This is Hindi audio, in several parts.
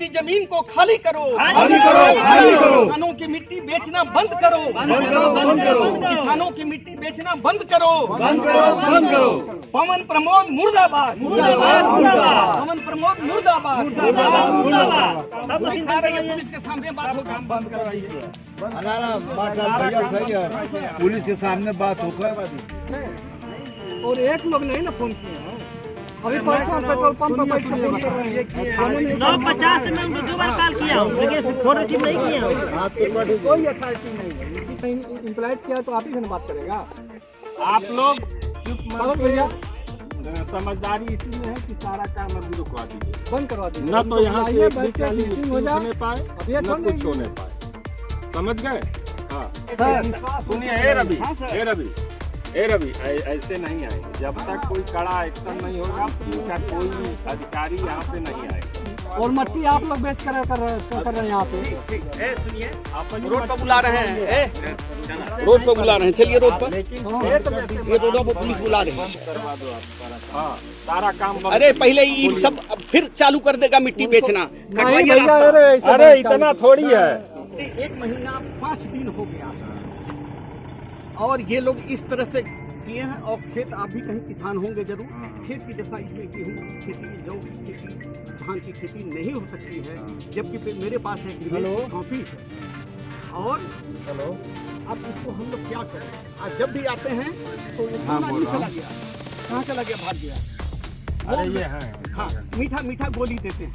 की जमीन को खाली करो, खाली करो, खाली करो। किसानों की मिट्टी बेचना बंद करो, बंद करो, बंद करो। किसानों की मिट्टी बेचना बंद करो, बंद करो, बंद करो। पवन प्रमोद मुर्दाबाद, मुर्दाबाद, मुर्दाबाद। पवन प्रमोद मुर्दाबाद, मुर्दाबाद, मुर्दाबाद। पुलिस आ रही है, पुलिस के सामने बात होगी, हम बंद करवाइए। भैया सही है, पुलिस के सामने बात होकर और एक लोग नहीं ना फोन किए हैं अभी पेट्रोल पंप पर बैठ के 9:50 में उनको 2 बार कॉल किया हूँ लेकिन फोन रिसीव नहीं किए हैं। कोई अथॉरिटी नहीं है, कहीं इम्प्लाइड किया तो आप ही से बात करेगा। आप लोग चुप पवन भैया समझदारी इसी में है कि सारा काम अभी रुकवा दीजिए, बंद करवा दीजिए, न तो यहाँ से बैठ के मीटिंग हो जाए। होने पाए अभी ये न छोड़ कुछ देंगे। होने पाए, समझ गए? हाँ सर सुनिए, ए रवि, ऐसे नहीं आएंगे जब तक कोई कड़ा एक्शन नहीं होगा, उनका कोई अधिकारी यहाँ पे नहीं आएगा। और मट्टी आप लोग बेच कर रहे हैं यहाँ पे। सुनिए, रोड पर बुला रहे हैं, रोड पर बुला रहे हैं, चलिए रोड पर, ये रोडों पर पुलिस बुला रही है। करवा दो आप, हाँ सारा काम बंद। अरे पहले ये सब फिर चालू कर देगा मिट्टी बेचना, नहीं भैया, अरे इतना थोड़ी है। 1 महीना 5 दिन हो गया और ये लोग इस तरह से किए हैं। और खेत आप भी कहीं किसान होंगे जरूर, खेत की दशा इसमें गेहूं की खेती, जौ की खेती, धान की खेती नहीं हो सकती है, जबकि मेरे पास एक कॉपी है। और अब इसको हम लोग क्या करें? आज जब भी आते हैं तो ये आदमी चला गया, कहाँ चला गया? भाग गया। अरे ये है, हाँ, मीठा मीठा गोली देते हैं।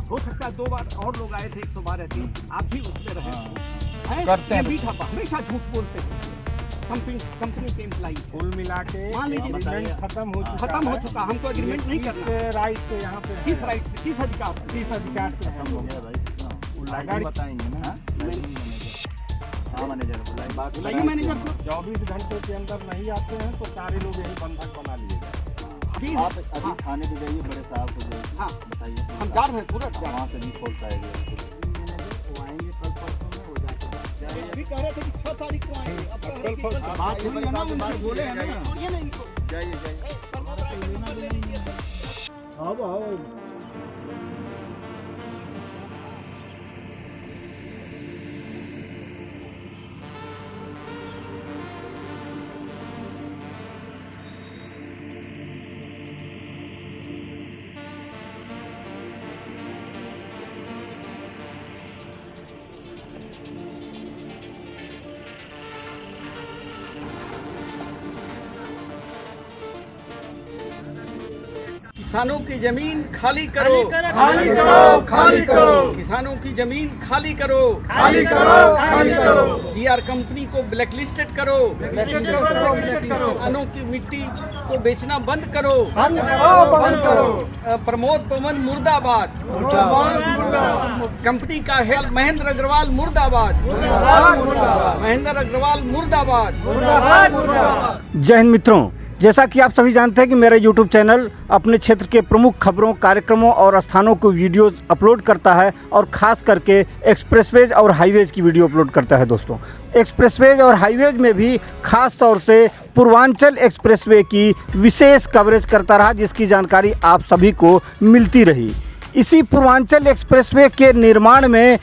हो सकता है 2 बार और लोग आए थे, 112 थी, आप भी उसमें रहे करते हैं। मीठा हमेशा झूठ बोलते हैं कंपनी के एम्प्लाई। कुल मिला के मान लीजिए खत्म हो चुका, हमको एग्रीमेंट नहीं करना। राइट से यहाँ पे किस राइट से, किस अधिकार से? किस अधिकार से खत्म हो गया? बताएंगे ना बुलाइए मैनेजर को। 24 घंटे के अंदर नहीं आते हैं तो सारे लोग यही बंधक बना लिए जाते हैं। अभी थाने पे जाइए, बड़े साहब को जाइए, हाँ बताइए। हम जा रहे हैं तुरंत। वहाँ से नहीं खोल पाएंगे। अभी कह रहे थे कि 6 तारीख को आएंगे, अब कह रहे हैं कि बात हुई है ना, उनसे बोले हैं ना। छोड़िए ना इनको। जाइए जाइए। प्रमोद राय का नंबर ले लीजिए। आओ किसानों की जमीन खाली करो, खाली करो, खाली करो। किसानों की जमीन खाली करो, खाली करो, खाली करो। जीआर कंपनी को ब्लैकलिस्टेड करो, किसानों की मिट्टी को बेचना बंद करो, बंद करो, बंद करो। प्रमोद पवन मुर्दाबाद, कंपनी का हेड महेंद्र अग्रवाल मुर्दाबाद, महेंद्र अग्रवाल मुर्दाबाद। जय हिंद मित्रों, जैसा कि आप सभी जानते हैं कि मेरा YouTube चैनल अपने क्षेत्र के प्रमुख खबरों, कार्यक्रमों और स्थानों को वीडियोस अपलोड करता है और ख़ास करके एक्सप्रेसवेज और हाईवेज की वीडियो अपलोड करता है। दोस्तों, एक्सप्रेसवेज और हाईवेज में भी ख़ास तौर से पूर्वांचल एक्सप्रेसवे की विशेष कवरेज करता रहा, जिसकी जानकारी आप सभी को मिलती रही। इसी पूर्वांचल एक्सप्रेसवे के निर्माण में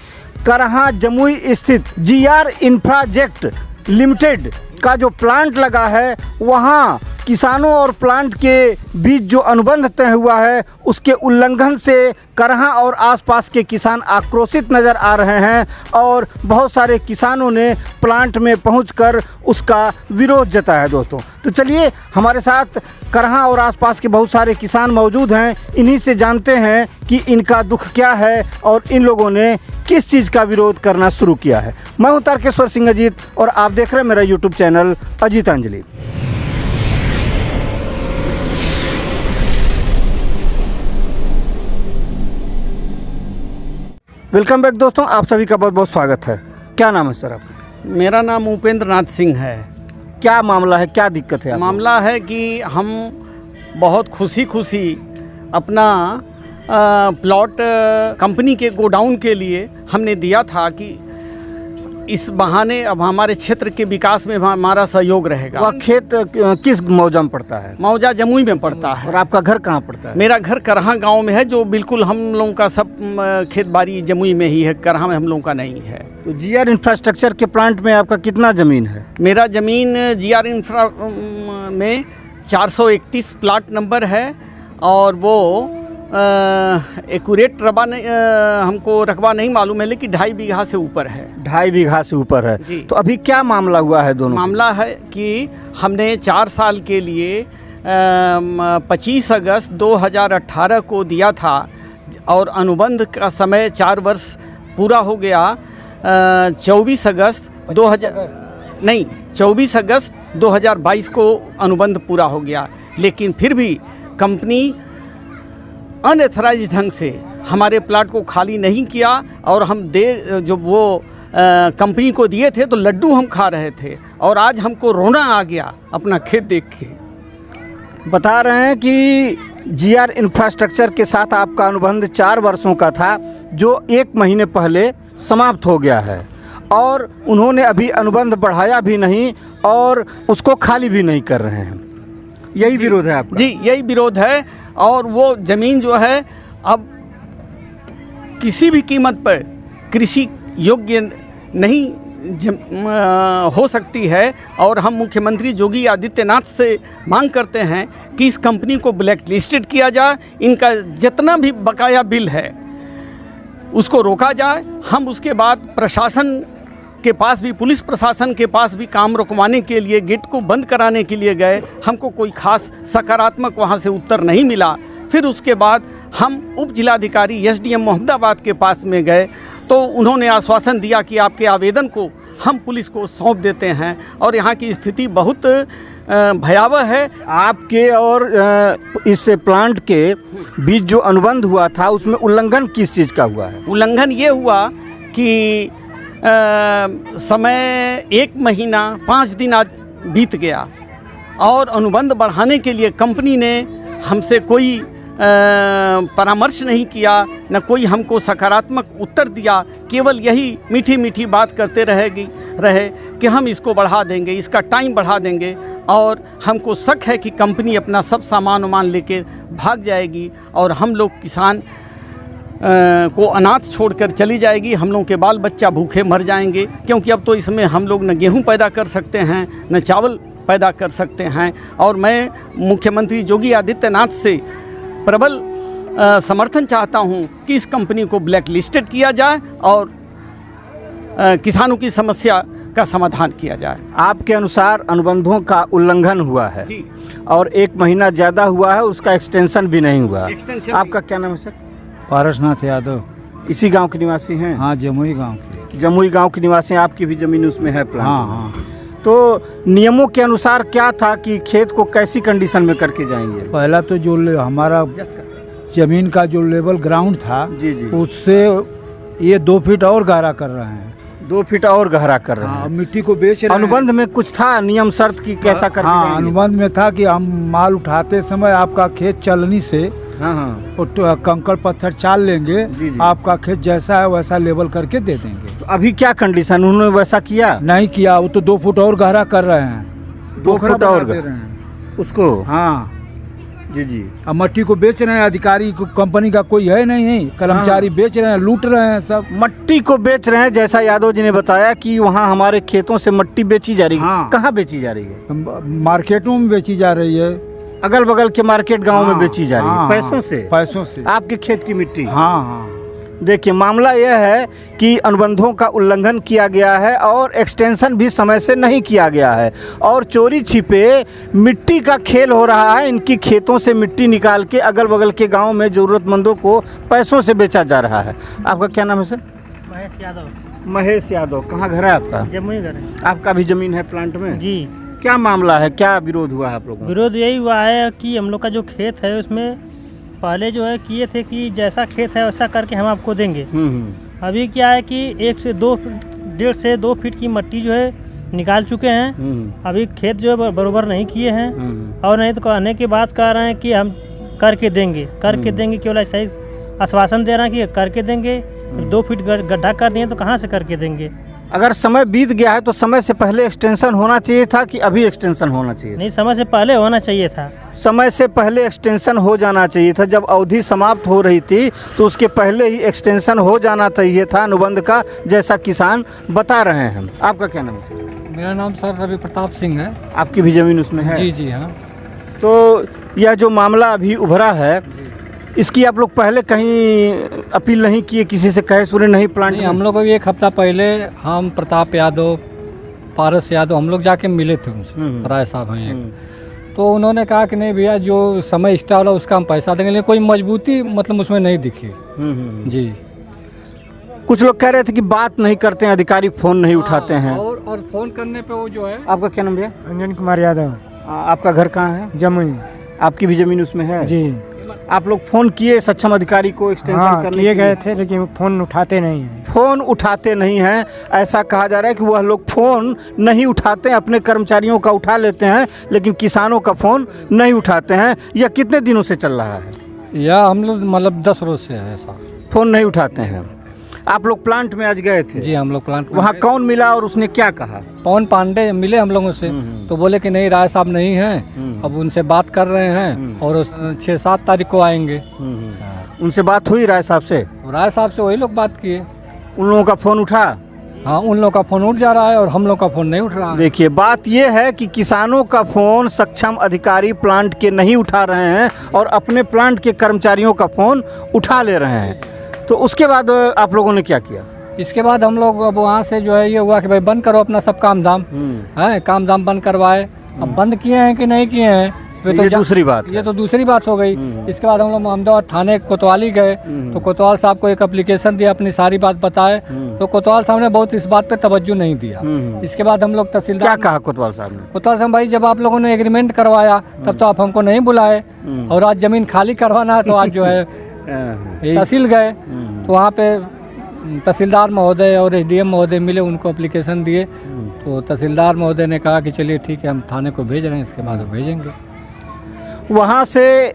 करहा जमुई स्थित जीआर इंफ्राजेक्ट लिमिटेड का जो प्लांट लगा है, वहाँ किसानों और प्लांट के बीच जो अनुबंध तय हुआ है, उसके उल्लंघन से करहा और आसपास के किसान आक्रोशित नज़र आ रहे हैं और बहुत सारे किसानों ने प्लांट में पहुंचकर उसका विरोध जताया है। दोस्तों, तो चलिए हमारे साथ करहा और आसपास के बहुत सारे किसान मौजूद हैं, इन्हीं से जानते हैं कि इनका दुख क्या है और इन लोगों ने किस चीज़ का विरोध करना शुरू किया है। मैं हूं तारकेश्वर सिंह अजीत और आप देख रहे हैं मेरा YouTube चैनल अजीतांजलि। वेलकम बैक दोस्तों, आप सभी का बहुत बहुत स्वागत है। क्या नाम है सर आपका? मेरा नाम उपेंद्र नाथ सिंह है। क्या मामला है, क्या दिक्कत है? मामला है कि हम बहुत खुशी अपना प्लॉट कंपनी के गोडाउन के लिए हमने दिया था कि इस बहाने अब हमारे क्षेत्र के विकास में हमारा सहयोग रहेगा। वह खेत किस मौजा में पड़ता है? मौजा जमुई में पड़ता है। और आपका घर कहाँ पड़ता है? मेरा घर करहा गांव में है, जो बिल्कुल हम लोगों का सब खेत बाड़ी जमुई में ही है, करहा में हम लोगों का नहीं है। तो जीआर इंफ्रास्ट्रक्चर के प्लांट में आपका कितना ज़मीन है? मेरा ज़मीन जीआर इंफ्रा में 431 प्लाट नंबर है, और वो एक्यूरेट हमको रकबा नहीं मालूम है, लेकिन 2.5 बीघा से ऊपर है। 2.5 बीघा से ऊपर है। जी। तो अभी क्या मामला हुआ है दोनों? मामला है कि हमने 4 साल के लिए 25 अगस्त 2018 को दिया था, और अनुबंध का समय 4 वर्ष पूरा हो गया। 24 अगस्त 2022 को अनुबंध पूरा हो गया, लेकिन फिर भी कंपनी अनएथराइज ढंग से हमारे प्लाट को खाली नहीं किया, और हम जो वो कंपनी को दिए थे तो लड्डू हम खा रहे थे, और आज हमको रोना आ गया अपना खेत देख के। बता रहे हैं कि जीआर इंफ्रास्ट्रक्चर के साथ आपका अनुबंध 4 वर्षों का था, जो 1 महीने पहले समाप्त हो गया है, और उन्होंने अभी अनुबंध बढ़ाया भी नहीं और उसको खाली भी नहीं कर रहे हैं। यही विरोध है आपका? जी, यही विरोध है। और वो ज़मीन जो है अब किसी भी कीमत पर कृषि योग्य नहीं हो सकती है, और हम मुख्यमंत्री योगी आदित्यनाथ से मांग करते हैं कि इस कंपनी को ब्लैक लिस्टेड किया जाए, इनका जितना भी बकाया बिल है उसको रोका जाए। हम उसके बाद प्रशासन के पास भी, पुलिस प्रशासन के पास भी काम रुकवाने के लिए, गेट को बंद कराने के लिए गए, हमको कोई खास सकारात्मक वहाँ से उत्तर नहीं मिला। फिर उसके बाद हम उप जिलाधिकारी एसडीएम मोहम्मदाबाद के पास में गए, तो उन्होंने आश्वासन दिया कि आपके आवेदन को हम पुलिस को सौंप देते हैं, और यहाँ की स्थिति बहुत भयावह है। आपके और इस प्लांट के बीच जो अनुबंध हुआ था उसमें उल्लंघन किस चीज़ का हुआ है? उल्लंघन ये हुआ कि समय 1 महीना 5 दिन आज बीत गया, और अनुबंध बढ़ाने के लिए कंपनी ने हमसे कोई परामर्श नहीं किया, न कोई हमको सकारात्मक उत्तर दिया। केवल यही मीठी मीठी बात करते रहे कि हम इसको बढ़ा देंगे, इसका टाइम बढ़ा देंगे, और हमको शक है कि कंपनी अपना सब सामान वामान लेकर भाग जाएगी, और हम लोग किसान को अनाथ छोड़कर चली जाएगी। हम लोगों के बाल बच्चा भूखे मर जाएंगे, क्योंकि अब तो इसमें हम लोग न गेहूं पैदा कर सकते हैं, न चावल पैदा कर सकते हैं। और मैं मुख्यमंत्री योगी आदित्यनाथ से प्रबल समर्थन चाहता हूं कि इस कंपनी को ब्लैक लिस्टेड किया जाए, और किसानों की समस्या का समाधान किया जाए। आपके अनुसार अनुबंधों का उल्लंघन हुआ है, और 1 महीना ज़्यादा हुआ है, उसका एक्सटेंशन भी नहीं हुआ। आपका क्या नाम है सर? पारसनाथ यादव। इसी गांव के निवासी हैं? हाँ, जमुई गांव के। जमुई गांव के निवासी हैं। आपकी भी ज़मीन उसमें है प्लांट? हाँ हाँ। तो नियमों के अनुसार क्या था कि खेत को कैसी कंडीशन में करके जाएंगे? पहला तो जो हमारा जमीन का जो लेवल ग्राउंड था, जी जी, उससे ये 2 फीट और गहरा कर रहे हैं। 2 फीट और गहरा कर रहे हैं। मिट्टी को बेच रहे हैं। अनुबंध में कुछ था नियम शर्त की कैसा करके हाँ, जाएंगे? अनुबंध में था कि हम माल उठाते समय आपका खेत चलनी से कंकड़ पत्थर चाल लेंगे, आपका खेत जैसा है वैसा लेवल करके दे देंगे। तो अभी क्या कंडीशन, उन्होंने वैसा किया? नहीं किया, वो तो 2 फुट और गहरा कर रहे हैं। 2 फुट और दे रहे हैं उसको? हाँ जी जी। अब मट्टी को बेच रहे हैं। अधिकारी को कंपनी का कोई है नहीं, कर्मचारी बेच रहे हैं, लूट रहे हैं सब। मट्टी को बेच रहे हैं, जैसा यादव जी ने बताया कि वहाँ हमारे खेतों से मट्टी बेची जा रही है। हाँ। कहाँ बेची जा रही है? मार्केटों में बेची जा रही है, अगल बगल के मार्केट गांव में बेची जा रही है। हाँ, पैसों से? पैसों से। आपके खेत की मिट्टी? हाँ हाँ। देखिए, मामला यह है कि अनुबंधों का उल्लंघन किया गया है, और एक्सटेंशन भी समय से नहीं किया गया है, और चोरी छिपे मिट्टी का खेल हो रहा है। इनकी खेतों से मिट्टी निकाल के अगल बगल के गांव में ज़रूरतमंदों को पैसों से बेचा जा रहा है। आपका क्या नाम है सर? महेश यादव। महेश यादव। कहाँ घर है आपका? जमुई घर है। आपका भी ज़मीन है प्लांट में? जी। क्या मामला है, क्या विरोध हुआ है आप लोगों का? विरोध यही हुआ है कि हम लोग का जो खेत है उसमें पहले जो है किए थे कि जैसा खेत है वैसा करके हम आपको देंगे। अभी क्या है कि 1.5 से 2 फीट की मट्टी जो है निकाल चुके हैं। अभी खेत जो है बरोबर नहीं किए हैं, और नहीं तो कहने की बात कह रहे हैं कि हम करके देंगे केवल ऐसा ही आश्वासन दे रहे हैं कि करके देंगे। 2 फीट गड्ढा कर दिए तो कहाँ से करके देंगे? अगर समय बीत गया है तो समय से पहले एक्सटेंशन होना चाहिए था कि अभी एक्सटेंशन होना चाहिए था? नहीं, समय से पहले होना चाहिए था। समय से पहले एक्सटेंशन हो जाना चाहिए था। जब अवधि समाप्त हो रही थी तो उसके पहले ही एक्सटेंशन हो जाना चाहिए था अनुबंध का, जैसा किसान बता रहे हैं। आपका क्या नाम है? मेरा नाम सर रवि प्रताप सिंह है। आपकी भी ज़मीन उसमें है? जी जी हाँ। तो यह जो मामला अभी उभरा है, इसकी आप लोग पहले कहीं अपील नहीं किए, किसी से कहे सुने नहीं? प्लांट नहीं, हम लोग को भी एक हफ्ता पहले हम प्रताप यादव, पारस यादव, हम लोग जाके मिले थे उनसे, राय साहब हैं एक। तो उन्होंने कहा कि नहीं भैया, जो समय स्टार होला उसका हम पैसा देंगे, लेकिन कोई मजबूती मतलब उसमें नहीं दिखी। जी। कुछ लोग कह रहे थे कि बात नहीं करते हैं अधिकारी, फ़ोन नहीं उठाते हैं। और फ़ोन करने पे वो जो है। आपका क्या नाम भैया? अंजन कुमार यादव। आपका घर कहाँ है? जमुई। आपकी भी ज़मीन उसमें है? जी। आप लोग फ़ोन किए सक्षम अधिकारी को एक्सटेंशन करने किए गए थे, लेकिन फ़ोन उठाते नहीं हैं। फ़ोन उठाते नहीं हैं, ऐसा कहा जा रहा है कि वह लोग फ़ोन नहीं उठाते हैं, अपने कर्मचारियों का उठा लेते हैं लेकिन किसानों का फ़ोन नहीं उठाते हैं। यह कितने दिनों से चल रहा है? या हम लोग मतलब 10 रोज से है ऐसा। फ़ोन नहीं उठाते हैं। आप लोग प्लांट में आज गए थे? जी, हम लोग प्लांट में वहाँ गए। कौन मिला और उसने क्या कहा? पवन पांडे मिले हम लोगों से, तो बोले कि नहीं, राय साहब नहीं हैं, अब उनसे बात कर रहे हैं और 6-7 तारीख को आएंगे। उनसे बात हुई राय साहब से? राय साहब से वही लोग बात किए। उन लोगों का फ़ोन उठा? हाँ, उन लोगों का फ़ोन उठ जा रहा है और हम लोग का फ़ोन नहीं उठ रहा है। देखिए, बात यह है कि किसानों का फ़ोन सक्षम अधिकारी प्लांट के नहीं उठा रहे हैं और अपने प्लांट के कर्मचारियों का फ़ोन उठा ले रहे हैं। तो उसके बाद आप लोगों ने क्या किया? इसके बाद हम लोग अब वहाँ से जो है ये हुआ कि भाई बंद करो अपना सब काम धाम, है काम धाम बंद करवाए। अब बंद किए हैं कि नहीं किए हैं ये दूसरी बात है। ये तो दूसरी बात हो गई। इसके बाद हम लोग अहमदाबाद थाने कोतवाली गए, तो कोतवाल साहब को एक एप्लीकेशन दिया, अपनी सारी बात बताए, तो कोतवाल साहब ने बहुत इस बात पे तवज्जो नहीं दिया। इसके बाद हम लोग तहसीलदार। क्या कहा कोतवाल साहब ने? कोतवाल साहब, भाई जब आप लोगों ने एग्रीमेंट करवाया तब तो आप हमको नहीं बुलाए, और आज जमीन खाली करवाना है तो आज जो है तहसील गए, तो वहाँ पे तहसीलदार महोदय और एसडीएम महोदय मिले, उनको एप्लीकेशन दिए, तो तहसीलदार महोदय ने कहा कि चलिए ठीक है, हम थाने को भेज रहे हैं, इसके बाद वो भेजेंगे। वहाँ से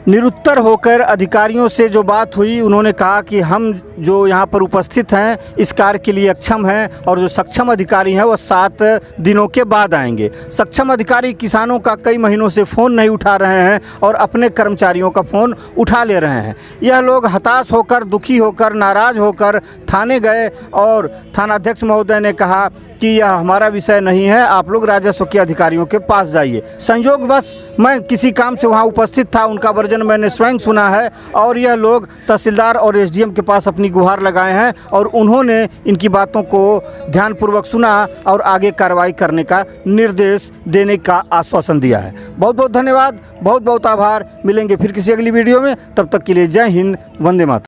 निरुत्तर होकर अधिकारियों से जो बात हुई, उन्होंने कहा कि हम जो यहाँ पर उपस्थित हैं इस कार्य के लिए अक्षम हैं और जो सक्षम अधिकारी हैं वो 7 दिनों के बाद आएंगे। सक्षम अधिकारी किसानों का कई महीनों से फ़ोन नहीं उठा रहे हैं और अपने कर्मचारियों का फ़ोन उठा ले रहे हैं। यह लोग हताश होकर, दुखी होकर, नाराज़ होकर थाने गए और थानाध्यक्ष महोदय ने कहा कि यह हमारा विषय नहीं है, आप लोग राजस्व के अधिकारियों के पास जाइए। संयोगवश मैं किसी काम से वहाँ उपस्थित था, उनका वर्जन मैंने स्वयं सुना है और यह लोग तहसीलदार और एसडीएम के पास अपनी गुहार लगाए हैं और उन्होंने इनकी बातों को ध्यानपूर्वक सुना और आगे कार्रवाई करने का निर्देश देने का आश्वासन दिया है। बहुत बहुत धन्यवाद, बहुत बहुत आभार। मिलेंगे फिर किसी अगली वीडियो में, तब तक के लिए जय हिंद, वंदे मातरम।